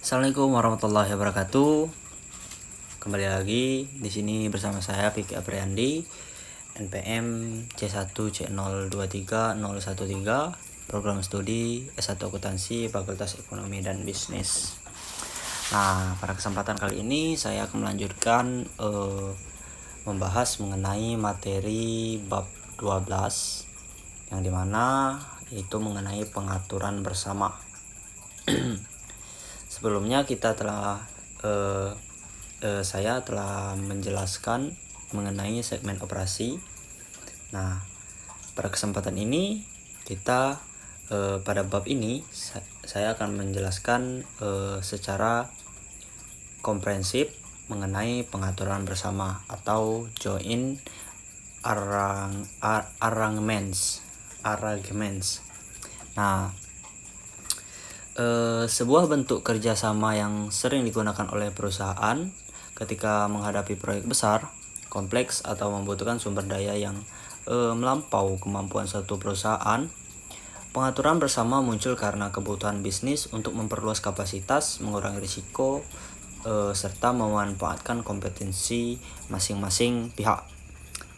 Assalamualaikum warahmatullahi wabarakatuh. Kembali lagi di sini bersama saya Piki Apriandi, NPM C1C023013, program studi S1 Akuntansi, Fakultas Ekonomi dan Bisnis. Nah, pada kesempatan kali ini saya akan melanjutkan membahas mengenai materi bab 12 yang dimana itu mengenai pengaturan bersama. Sebelumnya saya telah menjelaskan mengenai segmen operasi. Nah, pada kesempatan ini kita pada bab ini saya akan menjelaskan secara komprehensif mengenai pengaturan bersama atau joint arrangements. Nah, sebuah bentuk kerjasama yang sering digunakan oleh perusahaan ketika menghadapi proyek besar, kompleks, atau membutuhkan sumber daya yang melampau kemampuan suatu perusahaan. Pengaturan bersama muncul karena kebutuhan bisnis untuk memperluas kapasitas, mengurangi risiko, serta memanfaatkan kompetensi masing-masing pihak.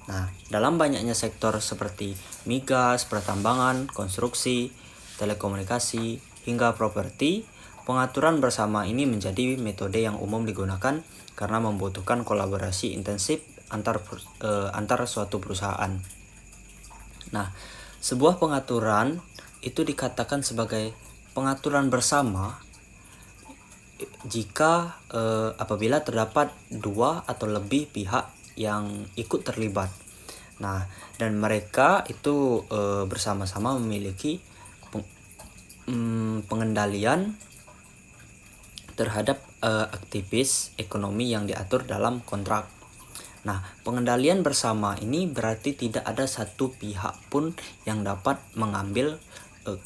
Nah, dalam banyaknya sektor seperti migas, pertambangan, konstruksi, telekomunikasi, hingga properti, pengaturan bersama ini menjadi metode yang umum digunakan karena membutuhkan kolaborasi intensif antar suatu perusahaan. Nah, sebuah pengaturan itu dikatakan sebagai pengaturan bersama jika apabila terdapat dua atau lebih pihak yang ikut terlibat. Nah, dan mereka itu bersama-sama memiliki pengendalian terhadap aktivitas ekonomi yang diatur dalam kontrak. Nah, pengendalian bersama ini berarti tidak ada satu pihak pun yang dapat mengambil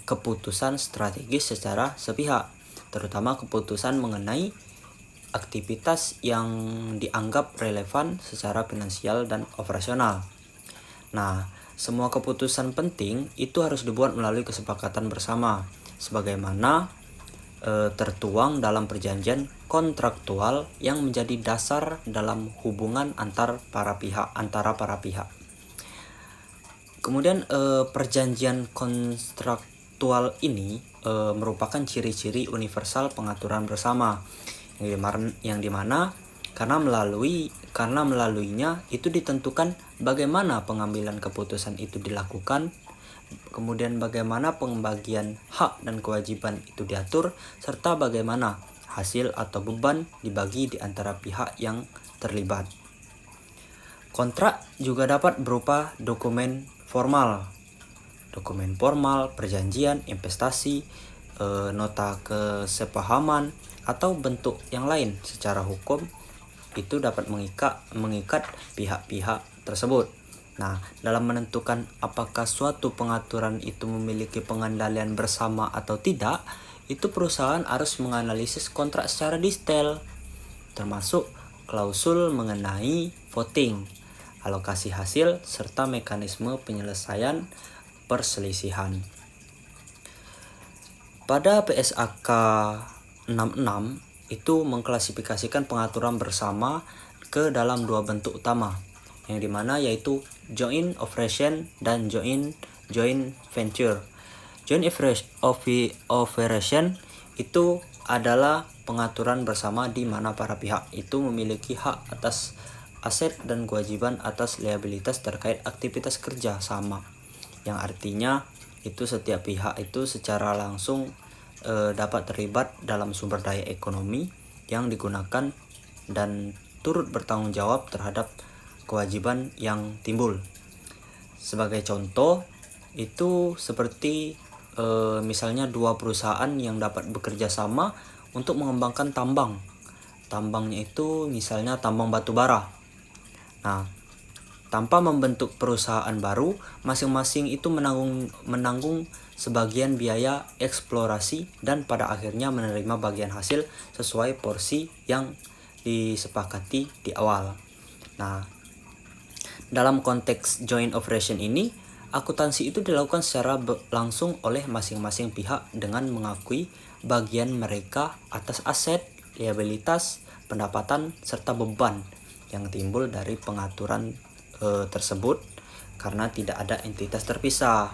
keputusan strategis secara sepihak, terutama keputusan mengenai aktivitas yang dianggap relevan secara finansial dan operasional. Nah, semua keputusan penting itu harus dibuat melalui kesepakatan bersama, sebagaimana tertuang dalam perjanjian kontraktual yang menjadi dasar dalam hubungan antara para pihak. Kemudian perjanjian kontraktual ini merupakan ciri-ciri universal pengaturan bersama yang dimana karena melaluinya itu ditentukan bagaimana pengambilan keputusan itu dilakukan, kemudian bagaimana pembagian hak dan kewajiban itu diatur, serta bagaimana hasil atau beban dibagi di antara pihak yang terlibat. Kontrak juga dapat berupa dokumen formal, perjanjian, investasi, nota kesepahaman, atau bentuk yang lain secara hukum itu dapat mengikat pihak-pihak tersebut. Nah, dalam menentukan apakah suatu pengaturan itu memiliki pengendalian bersama atau tidak, itu perusahaan harus menganalisis kontrak secara detail, termasuk klausul mengenai voting, alokasi hasil, serta mekanisme penyelesaian perselisihan. Pada PSAK 66 itu mengklasifikasikan pengaturan bersama ke dalam dua bentuk utama, yang dimana yaitu joint operation dan joint venture. Joint operation itu adalah pengaturan bersama di mana para pihak itu memiliki hak atas aset dan kewajiban atas liabilitas terkait aktivitas kerja sama, yang artinya itu setiap pihak itu secara langsung dapat terlibat dalam sumber daya ekonomi yang digunakan dan turut bertanggung jawab terhadap kewajiban yang timbul. Sebagai contoh itu seperti misalnya dua perusahaan yang dapat bekerja sama untuk mengembangkan tambangnya itu misalnya tambang batu bara. Nah, tanpa membentuk perusahaan baru, masing-masing itu menanggung sebagian biaya eksplorasi dan pada akhirnya menerima bagian hasil sesuai porsi yang disepakati di awal. Nah, dalam konteks joint operation ini akuntansi itu dilakukan secara langsung oleh masing-masing pihak dengan mengakui bagian mereka atas aset, liabilitas, pendapatan, serta beban yang timbul dari pengaturan tersebut karena tidak ada entitas terpisah.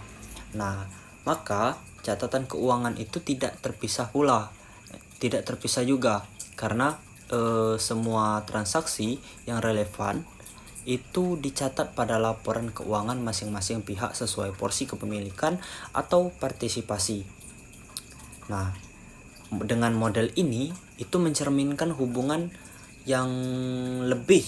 Nah, maka catatan keuangan itu tidak terpisah juga karena semua transaksi yang relevan itu dicatat pada laporan keuangan masing-masing pihak sesuai porsi kepemilikan atau partisipasi. Nah, dengan model ini itu mencerminkan hubungan yang lebih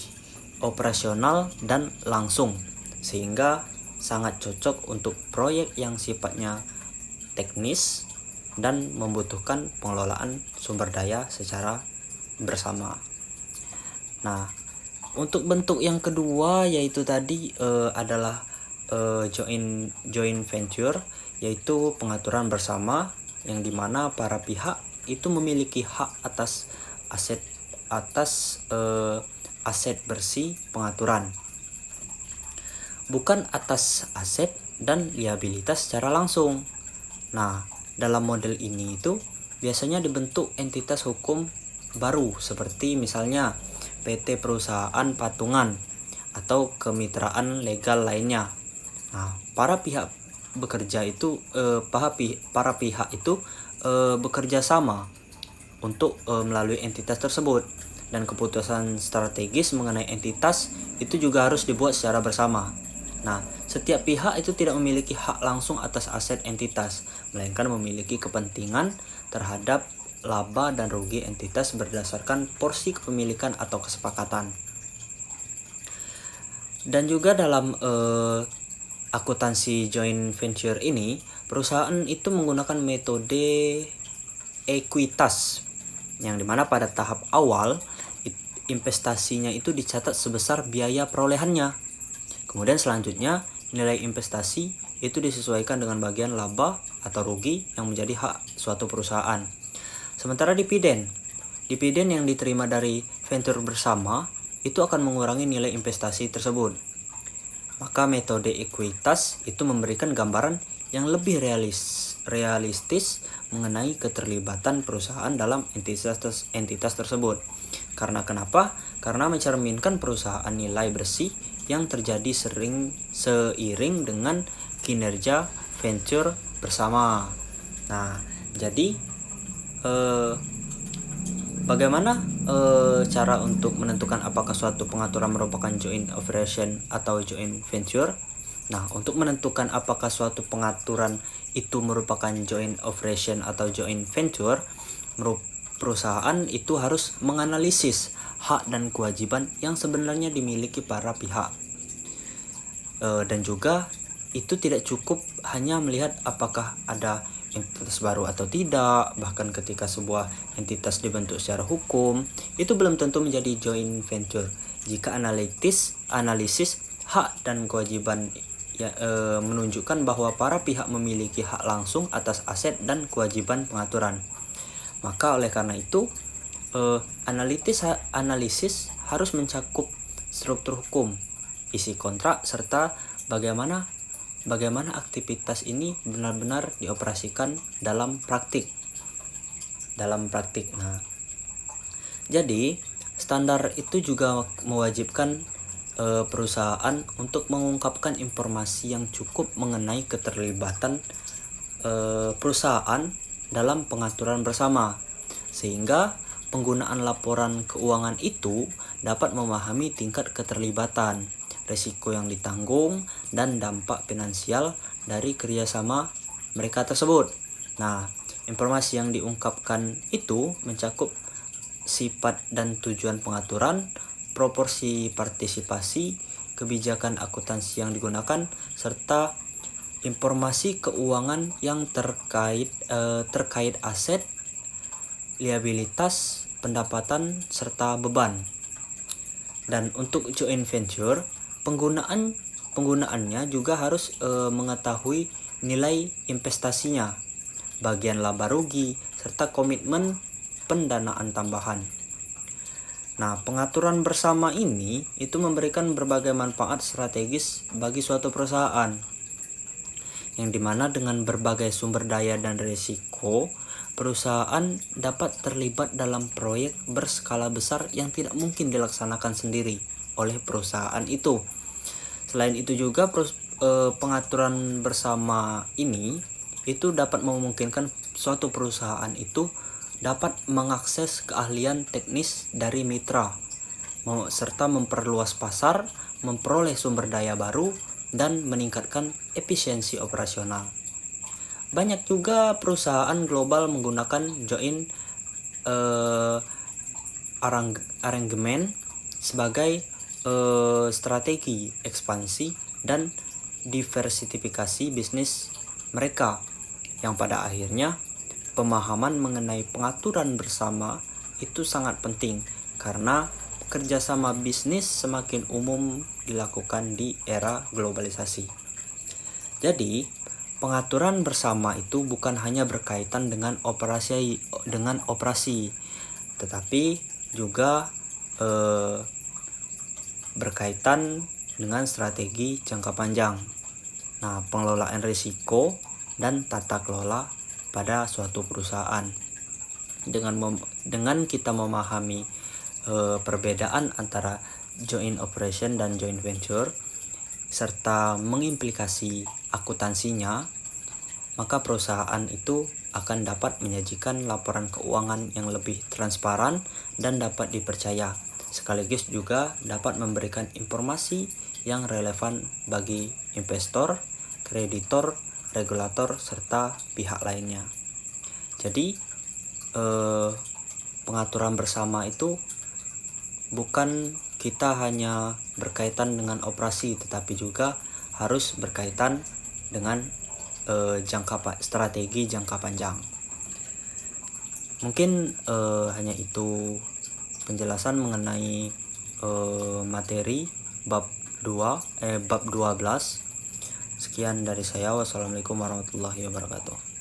operasional dan langsung, sehingga sangat cocok untuk proyek yang sifatnya teknis dan membutuhkan pengelolaan sumber daya secara bersama. Nah, untuk bentuk yang kedua yaitu tadi adalah joint venture, yaitu pengaturan bersama yang dimana para pihak itu memiliki hak atas aset bersih pengaturan, bukan atas aset dan liabilitas secara langsung. Nah, dalam model ini itu biasanya dibentuk entitas hukum baru seperti misalnya PT perusahaan patungan atau kemitraan legal lainnya. Nah, para pihak itu bekerja sama untuk melalui entitas tersebut, dan keputusan strategis mengenai entitas itu juga harus dibuat secara bersama. Nah, setiap pihak itu tidak memiliki hak langsung atas aset entitas, melainkan memiliki kepentingan terhadap laba dan rugi entitas berdasarkan porsi kepemilikan atau kesepakatan. Dan juga dalam akuntansi joint venture ini, perusahaan itu menggunakan metode ekuitas, yang dimana pada tahap awal investasinya itu dicatat sebesar biaya perolehannya. Kemudian selanjutnya nilai investasi itu disesuaikan dengan bagian laba atau rugi yang menjadi hak suatu perusahaan. Sementara dividen yang diterima dari venture bersama itu akan mengurangi nilai investasi tersebut. Maka metode ekuitas itu memberikan gambaran yang lebih realistis mengenai keterlibatan perusahaan dalam entitas tersebut. Karena kenapa? Karena mencerminkan perusahaan nilai bersih yang terjadi seiring dengan kinerja venture bersama. Nah, jadi bagaimana cara untuk menentukan apakah suatu pengaturan merupakan joint operation atau joint venture? Nah, untuk menentukan apakah suatu pengaturan itu merupakan joint operation atau joint venture, perusahaan itu harus menganalisis hak dan kewajiban yang sebenarnya dimiliki para pihak. Dan juga itu tidak cukup hanya melihat apakah ada entitas baru atau tidak. Bahkan ketika sebuah entitas dibentuk secara hukum, itu belum tentu menjadi joint venture jika analisis hak dan kewajiban menunjukkan bahwa para pihak memiliki hak langsung atas aset dan kewajiban pengaturan. Maka oleh karena itu analisis harus mencakup struktur hukum, isi kontrak, serta bagaimana aktivitas ini benar-benar dioperasikan dalam praktik. Nah, jadi standar itu juga mewajibkan perusahaan untuk mengungkapkan informasi yang cukup mengenai keterlibatan perusahaan dalam pengaturan bersama, sehingga penggunaan laporan keuangan itu dapat memahami tingkat keterlibatan, risiko yang ditanggung, dan dampak finansial dari kerjasama mereka tersebut. Nah, informasi yang diungkapkan itu mencakup sifat dan tujuan pengaturan, proporsi partisipasi, kebijakan akuntansi yang digunakan, serta informasi keuangan yang terkait aset, liabilitas, pendapatan, serta beban. Dan untuk joint venture, penggunaannya juga harus mengetahui nilai investasinya, bagian laba rugi, serta komitmen pendanaan tambahan. Nah, pengaturan bersama ini itu memberikan berbagai manfaat strategis bagi suatu perusahaan. yang dimana dengan berbagai sumber daya dan risiko, perusahaan dapat terlibat dalam proyek berskala besar yang tidak mungkin dilaksanakan sendiri oleh perusahaan itu. Selain itu juga pengaturan bersama ini itu dapat memungkinkan suatu perusahaan itu dapat mengakses keahlian teknis dari mitra, serta memperluas pasar, memperoleh sumber daya baru, dan meningkatkan efisiensi operasional. Banyak juga perusahaan global menggunakan joint arrangement sebagai strategi ekspansi dan diversifikasi bisnis mereka, yang pada akhirnya pemahaman mengenai pengaturan bersama itu sangat penting karena kerjasama bisnis semakin umum dilakukan di era globalisasi. Jadi, pengaturan bersama itu bukan hanya berkaitan dengan operasi, tetapi juga berkaitan dengan strategi jangka panjang. Nah, pengelolaan risiko dan tata kelola pada suatu perusahaan. Dengan kita memahami perbedaan antara joint operation dan joint venture serta mengimplikasi akuntansinya, maka perusahaan itu akan dapat menyajikan laporan keuangan yang lebih transparan dan dapat dipercaya, sekaligus juga dapat memberikan informasi yang relevan bagi investor, kreditor, regulator, serta pihak lainnya. Jadi pengaturan bersama itu bukan kita hanya berkaitan dengan operasi, tetapi juga harus berkaitan dengan strategi jangka panjang. Mungkin hanya itu penjelasan mengenai materi bab 12. Sekian dari saya. Wassalamualaikum warahmatullahi wabarakatuh.